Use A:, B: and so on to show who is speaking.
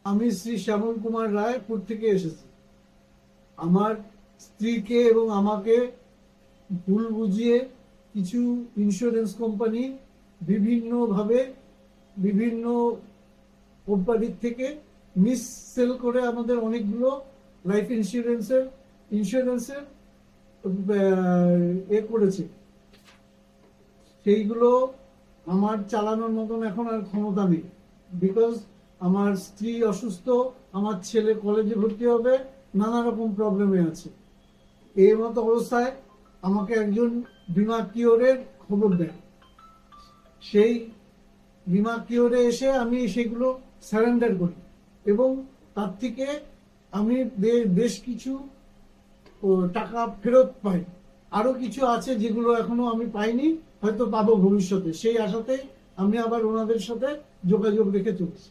A: আমি শ্রী শ্যামল কুমার রায়পুর থেকে এসেছি। আমার স্ত্রীকে এবং আমাকে ভুল বুঝিয়ে কিছু ইন্স্যুরেন্স কোম্পানি বিভিন্নভাবে বিভিন্ন কোম্পানির থেকে মিস সেল করে আমাদের অনেকগুলো লাইফ ইন্স্যুরেন্সের করেছে। সেইগুলো আমার চালানোর মতন এখন আর ক্ষমতা নেই, বিকজ আমার স্ত্রী অসুস্থ, আমার ছেলে কলেজে ভর্তি হবে, নানা রকম প্রবলেমে আছে। এই মতো অবস্থায় আমাকে একজন বিমা কিওরের খবর দেয়। সেই বিমা কিওরে এসে আমি সেগুলো সারেন্ডার করি এবং তার থেকে আমি বেশ কিছু টাকা ফেরত পাই। আরো কিছু আছে যেগুলো এখনো আমি পাইনি, হয়তো পাবো ভবিষ্যতে। সেই আশাতে আমি আবার ওনাদের সাথে যোগাযোগ রেখে চলছি।